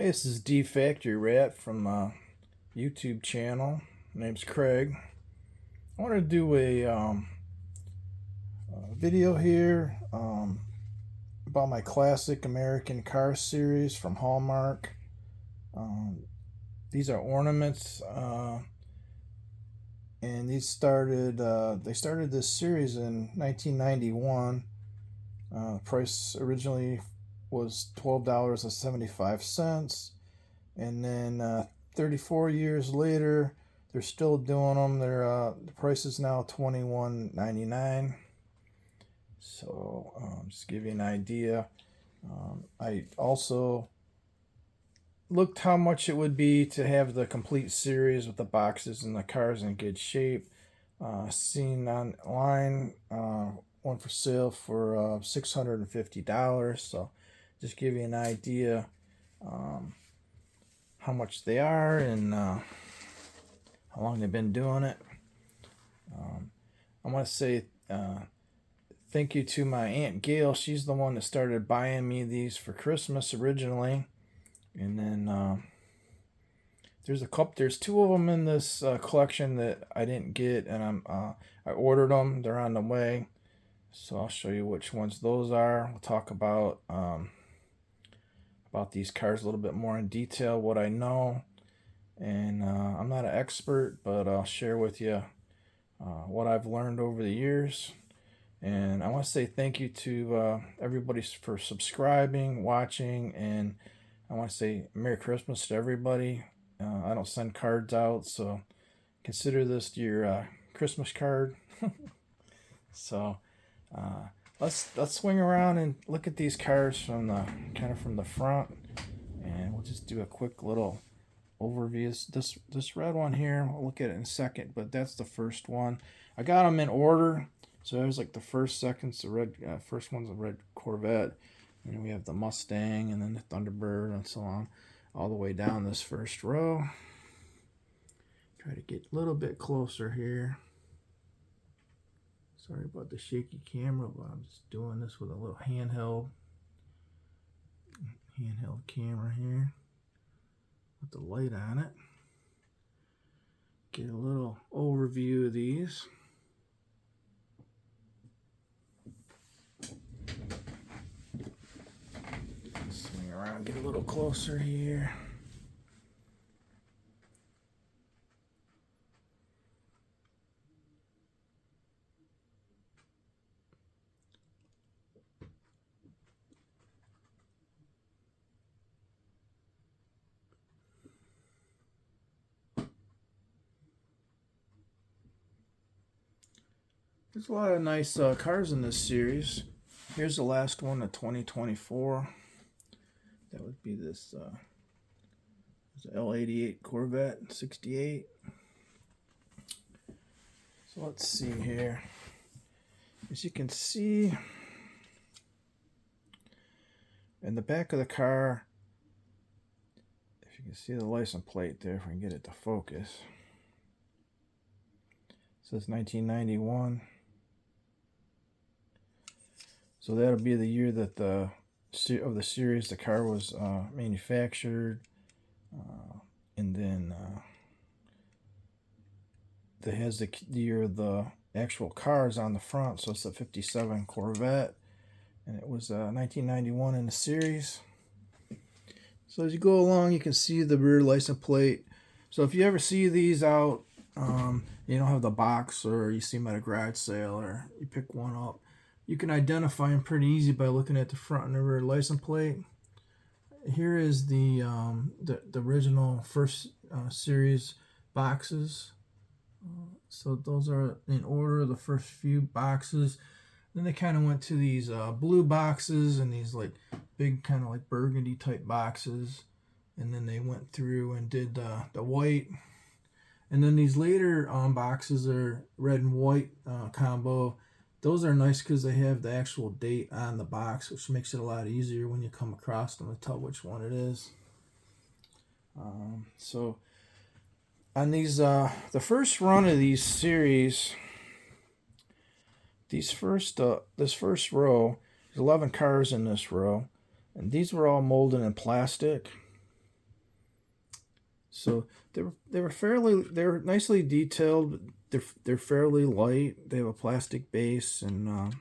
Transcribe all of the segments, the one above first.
Hey, this is D Factory Rat from YouTube channel. My name's Craig. I want to do a video here about my classic American car series from Hallmark. Um, these are ornaments, and they started this series in 1991. Price originally was $12.75, and then 34 years later, they're still doing them. The price is now $21.99. So just to give you an idea, I also looked how much it would be to have the complete series with the boxes and the cars in good shape. Seen online, one for sale for $650. So just give you an idea how much they are and how long they've been doing it. I want to say thank you to my Aunt Gail. She's the one that started buying me these for Christmas originally. And then there's two of them in this collection that I didn't get, and I ordered them. They're on the way. So I'll show you which ones those are. We'll talk about these cars a little bit more in detail, what I know. And I'm not an expert, but I'll share with you what I've learned over the years. And I want to say thank you to everybody for subscribing, watching, and I want to say Merry Christmas to everybody. I don't send cards out, so consider this your Christmas card. So let's swing around and look at these cars from the front, and we'll just do a quick little overview. This red one here, we'll look at it in a second, but that's the first one. I got them in order, so there's like the first, second's the red. First one's the red Corvette, and then we have the Mustang, and then the Thunderbird, and so on, all the way down this first row. Try to get a little bit closer here. Sorry about the shaky camera, but I'm just doing this with a little handheld camera here with the light on it. Get a little overview of these. Swing around, get a little closer here. There's a lot of nice cars in this series. Here's the last one, the 2024. That would be this L88 Corvette 68. So let's see here. As you can see, in the back of the car, if you can see the license plate there, if we can get it to focus, it says 1991. So that'll be the year that the series the car was manufactured, and then that has the year of the actual cars on the front. So it's a 57 Corvette, and it was 1991 in the series. So as you go along, you can see the rear license plate. So if you ever see these out, you don't have the box, or you see them at a garage sale, or you pick one up, you can identify them pretty easy by looking at the front and the rear license plate. Here is the original first series boxes. So those are in order, the first few boxes. Then they kind of went to these blue boxes and these like big kind of like burgundy type boxes. And then they went through and did the white. And then these later boxes are red and white combo. Those are nice because they have the actual date on the box, which makes it a lot easier when you come across them to tell which one it is. So on these, the first run of these series, this first row, there's 11 cars in this row, and these were all molded in plastic. So they were nicely detailed. They're fairly light. They have a plastic base, and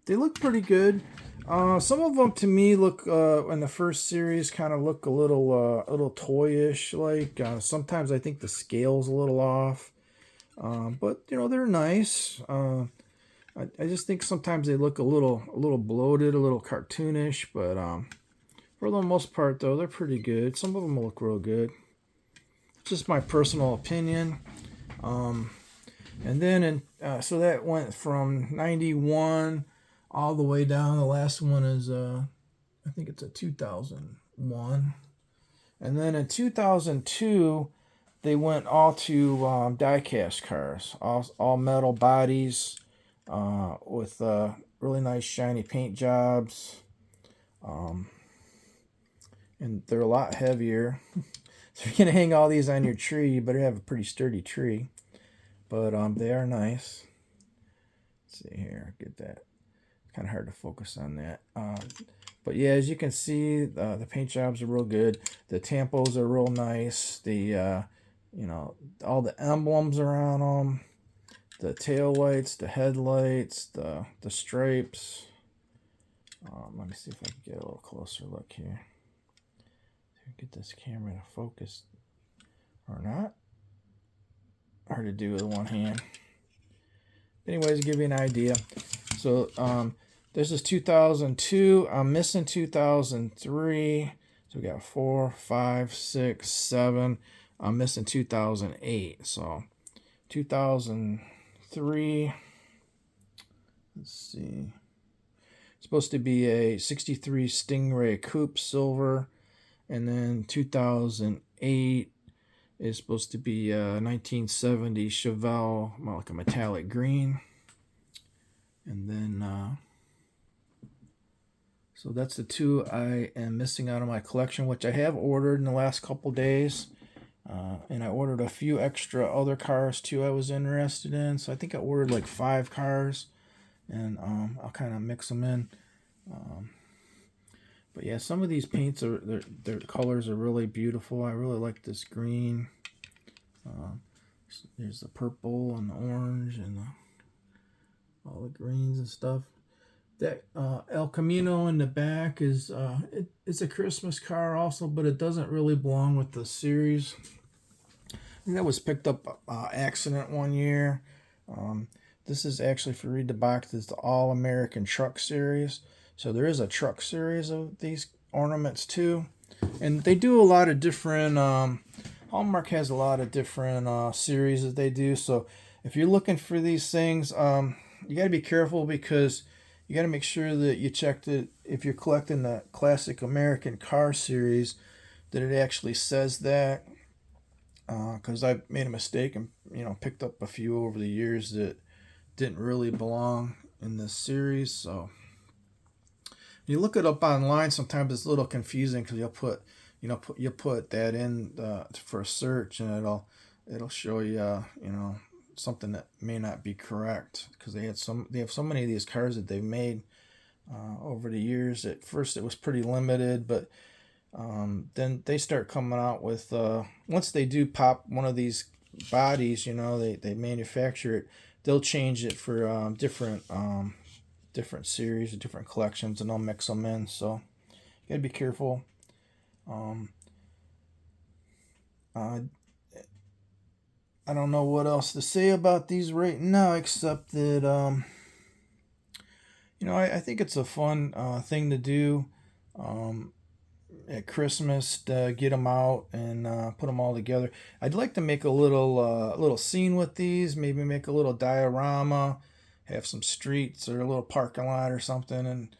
they look pretty good. Some of them to me look in the first series kind of look a little toyish. Like sometimes I think the scale's a little off, but you know they're nice. I just think sometimes they look a little bloated, a little cartoonish, but for the most part though they're pretty good. Some of them look real good. Just my personal opinion. And then so that went from 91 all the way down. The last one is I think it's a 2001. And then in 2002 they went all to die-cast cars, all metal bodies with really nice shiny paint jobs. And they're a lot heavier. So if you're going to hang all these on your tree, you better have a pretty sturdy tree. But they are nice. Let's see here, get that. Kind of hard to focus on that. But yeah, as you can see, the paint jobs are real good. The tampos are real nice. The you know, all the emblems are on them. The tail lights, the headlights, the stripes. Let me see if I can get a little closer look here. Get this camera to focus or not. Hard to do with one hand. Anyways, to give you an idea. So this is 2002. I'm missing 2003. So we got 4, 5, 6, 7. I'm missing 2008. So 2003. Let's see. It's supposed to be a 63 Stingray Coupe Silver. And then 2008 is supposed to be a 1970 Chevelle, like a metallic green. And then, so that's the two I am missing out of my collection, which I have ordered in the last couple days. And I ordered a few extra other cars too I was interested in. So I think I ordered like 5 cars, and I'll kind of mix them in. But yeah, some of these paints their colors are really beautiful. I really like this green. There's the purple and the orange and all the greens and stuff. That El Camino in the back is it's a Christmas car also, but it doesn't really belong with the series. And that was picked up accident one year. This is actually, if you read the box, it's the All American Truck Series. So there is a truck series of these ornaments too. And they do a lot of different, Hallmark has a lot of different series that they do. So if you're looking for these things, you got to be careful, because you got to make sure that you check that if you're collecting the Classic American Car Series, that it actually says that. Because I've made a mistake and picked up a few over the years that didn't really belong in this series. So you look it up online, sometimes it's a little confusing, because you'll put that in for a search, and it'll show you something that may not be correct, because they have so many of these cars that they've made over the years. At first it was pretty limited, but then they start coming out with once they do pop one of these bodies, they manufacture it, they'll change it for different series, different collections, and I'll mix them in. So you gotta be careful. I don't know what else to say about these right now, except that I think it's a fun thing to do at Christmas, to get them out and put them all together. I'd like to make a little scene with these, maybe make a little diorama, have some streets or a little parking lot or something, and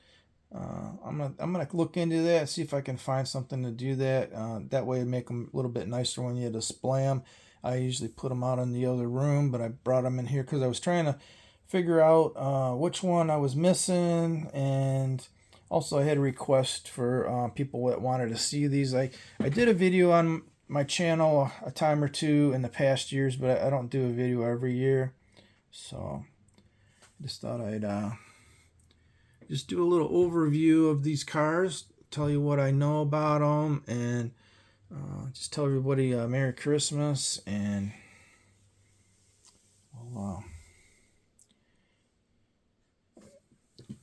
I'm gonna look into that, see if I can find something to do that. That way, it'd make them a little bit nicer when you display them. I usually put them out in the other room, but I brought them in here because I was trying to figure out which one I was missing, and also I had a request for people that wanted to see these. I did a video on my channel a time or two in the past years, but I don't do a video every year, so just thought I'd just do a little overview of these cars, tell you what I know about them, and just tell everybody Merry Christmas, and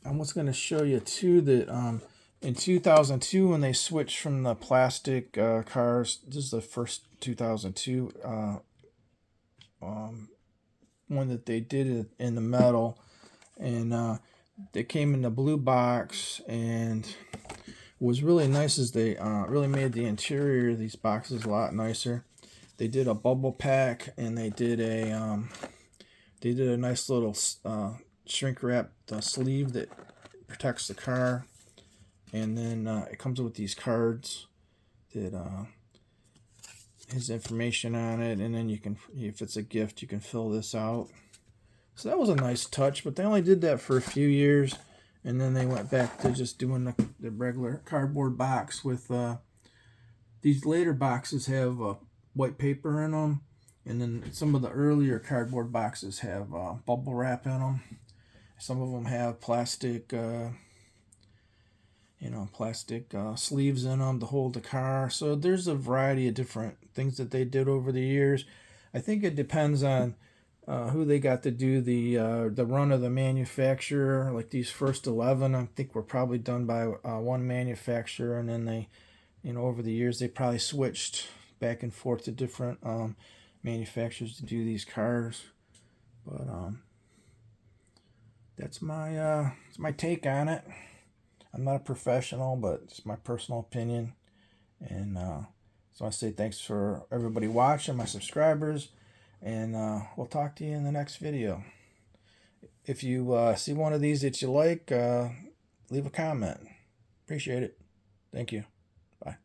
I was going to show you too that in 2002, when they switched from the plastic cars, this is the first 2002 one that they did it in the metal, and they came in the blue box, and what was really nice is they really made the interior of these boxes a lot nicer. They did a bubble pack, and they did a nice little shrink wrap sleeve that protects the car, and then it comes with these cards that has information on it, and then you can, if it's a gift, you can fill this out. So that was a nice touch, but they only did that for a few years, and then they went back to just doing the regular cardboard box with these later boxes have white paper in them, and then some of the earlier cardboard boxes have bubble wrap in them. Some of them have plastic sleeves in them to hold the car. So there's a variety of different things that they did over the years. I think it depends on who they got to do the run of the manufacturer. Like these first 11, I think were probably done by one manufacturer, and then they, over the years they probably switched back and forth to different manufacturers to do these cars. But that's my take on it. I'm not a professional, but it's my personal opinion. And so I say thanks for everybody watching, my subscribers, and we'll talk to you in the next video. If you see one of these that you like, leave a comment. Appreciate it. Thank you. Bye.